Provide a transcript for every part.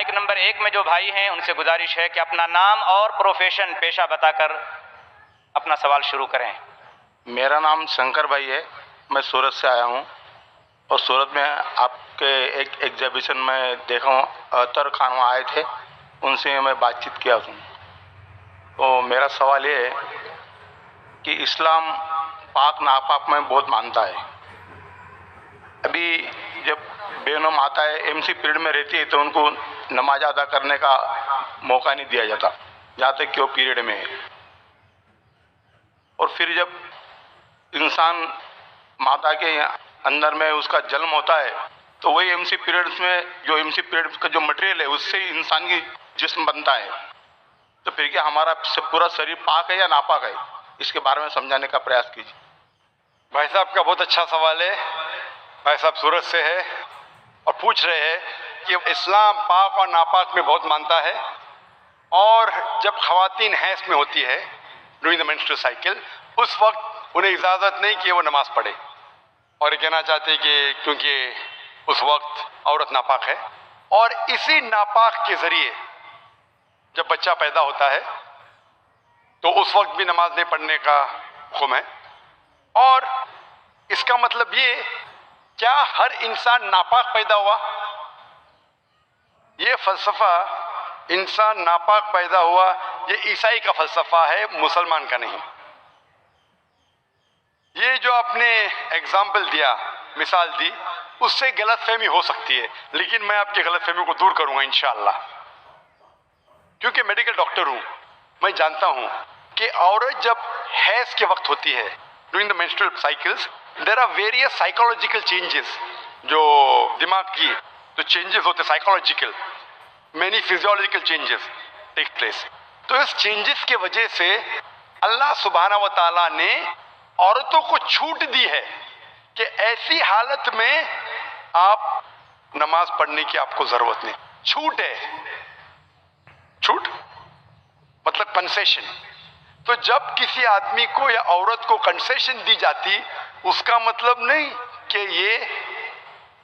Mic number 1 میں جو بھائی ہیں ان سے گزارش ہے کہ اپنا نام اور پروفیشن پیشہ بتا کر اپنا سوال شروع کریں۔ میرا نام شنکر بھائی ہے، میں سورت سے آیا ہوں، اور سورت میں آپ کے ایک ایگزیبیشن میں دیکھا ہوں، اطہر خان وہاں آئے تھے، ان سے میں بات چیت کیا ہوں۔ تو میرا سوال یہ ہے کہ اسلام پاک ناپاک میں بہت مانتا ہے۔ ابھی جب بینم آتا ہے، ایم سی پیریڈ میں رہتی ہے تو ان کو نماز ادا کرنے کا موقع نہیں دیا جاتا جہاں تک کہ وہ پیریڈ میں ہے، اور پھر جب انسان ماتا کے اندر میں اس کا جنم ہوتا ہے تو وہی ایم سی پیریڈ میں جو ایم سی پیریڈ کا جو مٹیریل ہے اس سے انسان کی جسم بنتا ہے، تو پھر کیا ہمارا پورا شریر پاک ہے یا ناپاک ہے؟ اس کے بارے میں سمجھانے کا پریاس کیجیے۔ بھائی صاحب کا بہت اچھا سوال ہے۔ بھائی صاحب سورت سے ہے اور پوچھ رہے ہیں کہ اسلام پاک اور ناپاک میں بہت مانتا ہے، اور جب خواتین حیض میں ہوتی ہے ڈورنگ دا مینسٹرل سائیکل، اس وقت انہیں اجازت نہیں کہ وہ نماز پڑھے، اور یہ کہنا چاہتے ہیں کہ کیونکہ اس وقت عورت ناپاک ہے، اور اسی ناپاک کے ذریعے جب بچہ پیدا ہوتا ہے تو اس وقت بھی نماز نہیں پڑھنے کا حکم ہے۔ اور اس کا مطلب یہ، کیا ہر انسان ناپاک پیدا ہوا؟ یہ فلسفہ انسان ناپاک پیدا ہوا یہ عیسائی کا فلسفہ ہے، مسلمان کا نہیں۔ یہ جو آپ نے ایگزامپل دیا، مثال دی، اس سے غلط فہمی ہو سکتی ہے، لیکن میں آپ کی غلط فہمی کو دور کروں گا انشاءاللہ، کیونکہ میڈیکل ڈاکٹر ہوں۔ میں جانتا ہوں کہ عورت جب حیض کے وقت ہوتی ہے during the menstrual cycles, there are various psychological changes, جو دماغ کی جو چینجز ہوتے psychological, many physiological changes take place. تو اس چینجز کے وجہ سے اللہ سبحانہ و تعالیٰ نے عورتوں کو چھوٹ دی ہے کہ ایسی حالت میں آپ نماز پڑھنے کی آپ کو ضرورت نہیں۔ چھوٹ ہے، چھوٹ مطلب کنسیشن۔ تو جب کسی آدمی کو یا عورت کو کنسیشن دی جاتی، اس کا مطلب نہیں کہ یہ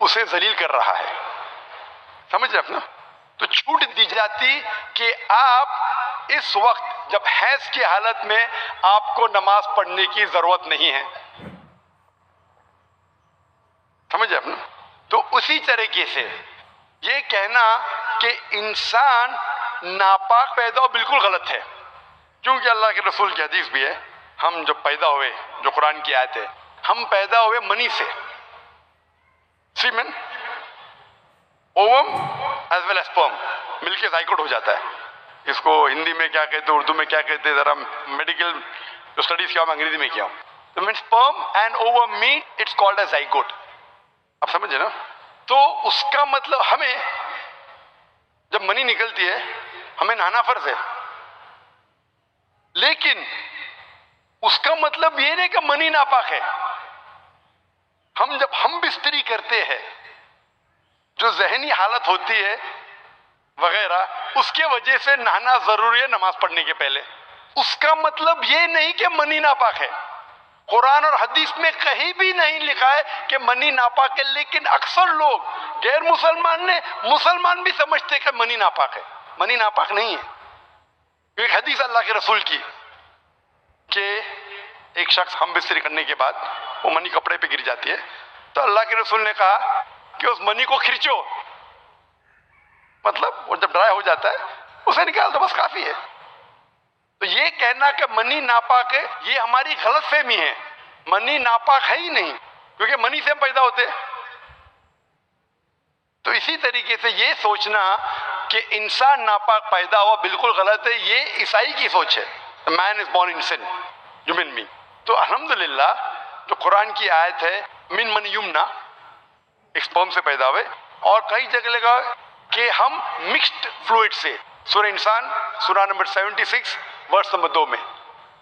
اسے ذلیل کر رہا ہے، سمجھ رہے اپنا؟ تو چھوٹ دی جاتی کہ آپ اس وقت جب حیض کی حالت میں آپ کو نماز پڑھنے کی ضرورت نہیں ہے، سمجھ رہے اپنا؟ تو اسی طریقے سے یہ کہنا کہ انسان ناپاک پیدا ہو بالکل غلط ہے، کیونکہ اللہ کے رسول کی حدیث بھی ہے، ہم جب پیدا ہوئے، جو قرآن کی آیت ہے، ہم پیدا ہوئے منی سے، semen, ovum as well as sperm, مل کے زائگوٹ ہو جاتا ہے۔ اس کو ہندی میں کیا کہتے ہیں، اردو میں کیا کہتے ہیں، ذرا میڈیکل جو اسٹڈیز کیا ہوں میں انگریزی میں کیا ہوں، تو مین sperm and ovum meet, it's called as zygote. آپ سمجھے نا؟ تو اس کا مطلب ہمیں جب منی نکلتی ہے ہمیں نہانا فرض ہے، لیکن اس کا مطلب یہ نہیں کہ منی ناپاک ہے۔ جب ہم بستری کرتے ہیں، جو ذہنی حالت ہوتی ہے وغیرہ، اس کے وجہ سے نہانا ضروری ہے نماز پڑھنے کے پہلے، اس کا مطلب یہ نہیں کہ منی ناپاک ہے۔ قرآن اور حدیث میں کہیں بھی نہیں لکھا ہے کہ منی ناپاک ہے، لیکن اکثر لوگ غیر مسلمان بھی سمجھتے کہ منی ناپاک ہے۔ منی ناپاک نہیں ہے۔ ایک حدیث اللہ کے رسول کی کہ ایک شخص ہم بستری کرنے کے بعد وہ منی کپڑے پہ گر جاتی ہے، تو اللہ کے رسول نے کہا کہ اس منی کو کھرچو، مطلب وہ جب ڈرائی ہو جاتا ہے اسے نکال دو، بس کافی ہے۔ تو یہ کہنا کہ منی ناپاک ہے یہ ہماری غلط فہمی ہے۔ منی ناپاک ہے ہی نہیں، کیونکہ منی سے ہم پیدا ہوتے ہیں۔ تو اسی طریقے سے یہ سوچنا کہ انسان ناپاک پیدا ہوا بالکل غلط ہے، یہ عیسائی کی سوچ ہے۔ Man is born in sin, human being. تو الحمدللہ جو قرآن کی آیت ہے من من یمنا، ایک سپرم سے پیدا ہوئے، اور کئی جگہ لگا کہ ہم مکسڈ فلوئڈ سے، سورہ انسان سورہ نمبر 76 ورس نمبر 2 میں،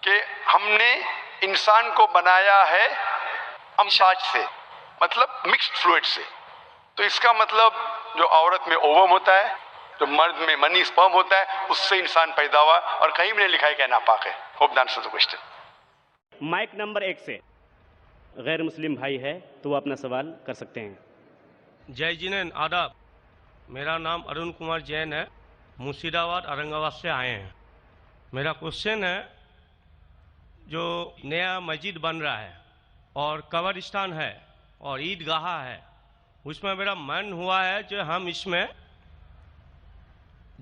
کہ ہم نے انسان کو بنایا ہے امشاج سے، مطلب مکسڈ فلوئڈ سے۔ تو اس کا مطلب جو عورت میں اووم ہوتا ہے، جو مرد میں منی سپرم ہوتا ہے، اس سے انسان پیدا ہوا، اور کہیں بھی نہیں لکھا ہے کہ ناپاک ہے۔ Hope the answer the question. Mic number 1 سے غیر مسلم بھائی ہے تو وہ اپنا سوال کر سکتے ہیں۔ جے جنین آداب۔ मेरा नाम अरुण कुमार जैन है, मुर्शिदाबाद औरंगाबाद से आए हैं। मेरा क्वेश्चन है, जो नया मस्जिद बन रहा है और कब्रिस्तान है और ईदगाह है, उसमें मेरा मन हुआ है जो हम इसमें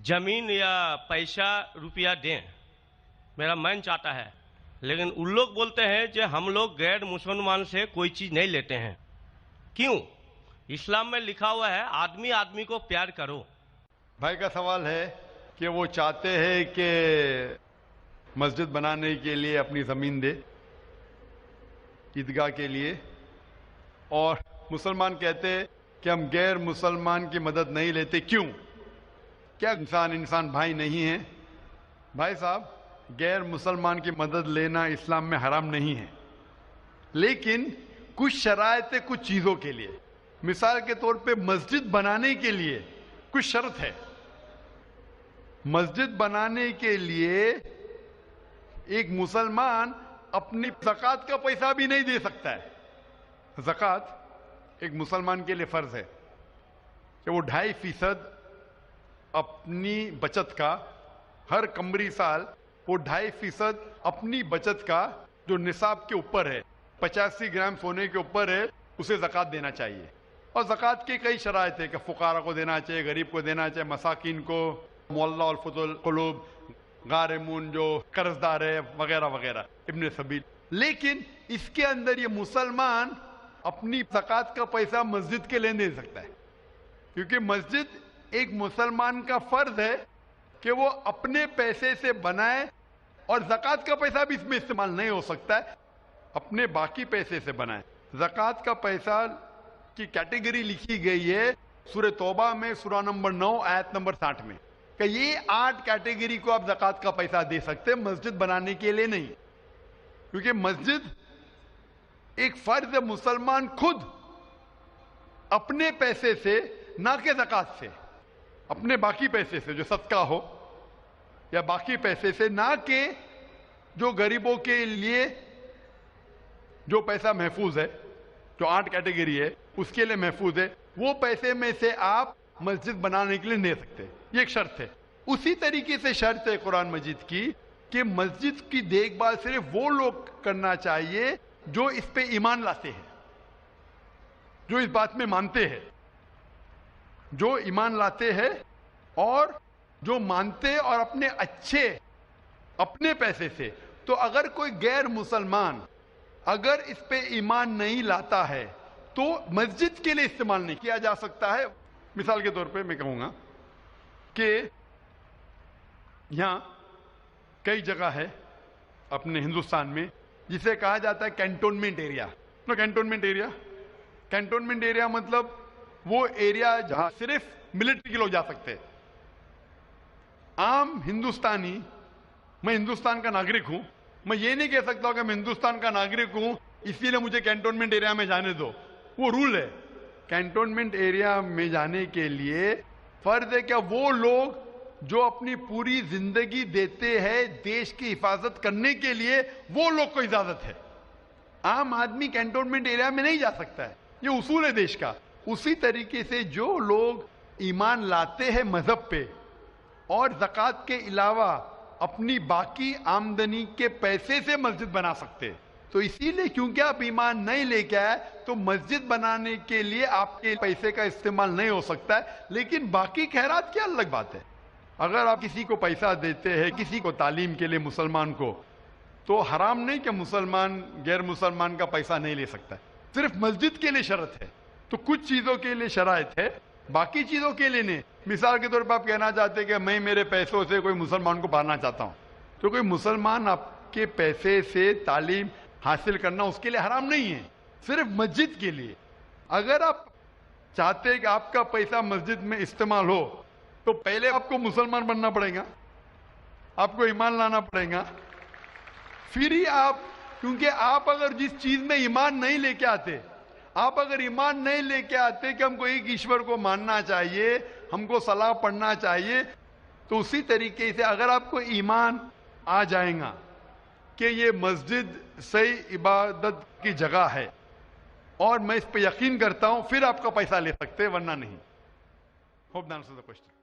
ज़मीन या पैसा रुपया दें, मेरा मन चाहता है। लेकिन उन लोग बोलते हैं कि हम लोग गैर मुसलमान से कोई चीज़ नहीं लेते हैं। क्यों? इस्लाम में लिखा हुआ है आदमी आदमी को प्यार करो। भाई का सवाल है कि वो चाहते हैं कि मस्जिद बनाने के लिए अपनी ज़मीन दे ईदगाह के लिए, और मुसलमान कहते हैं कि हम गैर मुसलमान की मदद नहीं लेते। क्यों? क्या इंसान भाई नहीं है? भाई साहब, गैर मुसलमान की मदद लेना इस्लाम में हराम नहीं है, लेकिन कुछ शरायतें कुछ चीज़ों के लिए। मिसाल के तौर पे मस्जिद बनाने के लिए कुछ शर्त है। मस्जिद बनाने के लिए एक मुसलमान अपनी ज़कात का पैसा भी नहीं दे सकता है। ज़कात एक मुसलमान के लिए फ़र्ज़ है कि वो 2.5% अपनी बचत का, हर कमरी साल वो 2.5% अपनी बचत का जो निसाब के ऊपर है, 85 ग्राम सोने के ऊपर है, उसे ज़कात देना चाहिए। और ज़कात की कई शराइत है कि फ़ुक़ारा को देना चाहिए, गरीब को देना चाहिए, मसाकिन को, मुअल्ला और फुतुल क़ुलूब, गारिमून जो कर्जदार है, वगैरह वगैरह, इब्न सबील। लेकिन इसके अंदर ये मुसलमान अपनी ज़कात का पैसा मस्जिद के लिए नहीं दे सकता है, क्योंकि मस्जिद एक मुसलमान का फ़र्ज़ है कि वो अपने पैसे से बनाए, और ज़कात का पैसा भी इसमें इस्तेमाल नहीं हो सकता है, अपने बाकी पैसे से बनाए। ज़कात का पैसा की कैटेगरी लिखी गई है सूरह तौबा में, सूरा नंबर 9 आयत नंबर 60 में, कि ये 8 कैटेगरी को आप ज़कात का पैसा दे सकते हैं, मस्जिद बनाने के लिए नहीं। क्योंकि मस्जिद एक फ़र्ज़ है, मुसलमान खुद अपने पैसे से, ना कि ज़कात से, अपने बाकी पैसे से जो सदका हो या बाकी पैसे से, ना कि जो गरीबों के लिए जो पैसा महफूज है, जो 8 कैटेगरी है उसके लिए महफूज है, वो पैसे में से आप मस्जिद बनाने के लिए नहीं दे सकते। ये एक शर्त है। उसी तरीके से शर्त है कुरान मजीद की कि मस्जिद की देखभाल सिर्फ वो लोग करना चाहिए जो इस पे ईमान लाते हैं, जो इस बात में मानते हैं, जो ईमान लाते हैं और जो मानते और अपने अच्छे अपने पैसे से। तो अगर कोई गैर मुसलमान अगर इस पे ईमान नहीं लाता है तो मस्जिद के लिए इस्तेमाल नहीं किया जा सकता है। मिसाल के तौर पे मैं कहूँगा कि यहाँ कई जगह है अपने हिंदुस्तान में जिसे कहा जाता है कैंटोनमेंट एरिया। कैंटोनमेंट एरिया मतलब वो एरिया जहाँ सिर्फ मिलिट्री के लोग जा सकते हैं। आम हिंदुस्तानी, मैं हिंदुस्तान का नागरिक हूं, मैं ये नहीं कह सकता कि मैं हिंदुस्तान का नागरिक हूं इसीलिए मुझे कैंटोनमेंट एरिया में जाने दो। वो रूल है। कैंटोनमेंट एरिया में जाने के लिए फर्ज है क्या वो लोग जो अपनी पूरी जिंदगी देते हैं देश की हिफाजत करने के लिए, वो लोग को इजाजत है। आम आदमी कैंटोनमेंट एरिया में नहीं जा सकता है, ये उसूल है देश का। उसी तरीके से जो लोग ईमान लाते हैं मजहब पे और ज़कात के अलावा अपनी बाकी आमदनी के पैसे से मस्जिद बना सकते हैं। तो इसीलिए क्योंकि आप ईमान नहीं लेके आए तो मस्जिद बनाने के लिए आपके पैसे का इस्तेमाल नहीं हो सकता है। लेकिन बाकी खैरात की अलग बात है। अगर आप किसी को पैसा देते हैं, किसी को तालीम के लिए, मुसलमान को, तो हराम नहीं कि मुसलमान गैर मुसलमान का पैसा नहीं ले सकता है। सिर्फ मस्जिद के लिए शर्त है। तो कुछ चीज़ों के लिए शराइत है, बाकी चीज़ों के लिए नहीं। मिसाल के तौर पर आप कहना चाहते हैं कि मैं मेरे पैसों से कोई मुसलमान को पढ़ाना चाहता हूँ, तो कोई मुसलमान आपके पैसे से तालीम हासिल करना उसके लिए हराम नहीं है, सिर्फ मस्जिद के लिए। अगर आप चाहते हैं कि आपका पैसा मस्जिद में इस्तेमाल हो तो पहले आपको मुसलमान बनना पड़ेगा, आपको ईमान लाना पड़ेगा, फिर ही आप, क्योंकि आप अगर जिस चीज़ में ईमान नहीं लेके आते, आप अगर ईमान नहीं लेके आते कि हमको एक ईश्वर को मानना चाहिए, हमको सलाह पढ़ना चाहिए, तो उसी तरीके से अगर आपको ईमान आ जाएगा कि ये मस्जिद सही इबादत की जगह है और मैं इस पे यकीन करता हूं, फिर आपका पैसा ले सकते हैं, वरना नहीं। Hope that answers the question.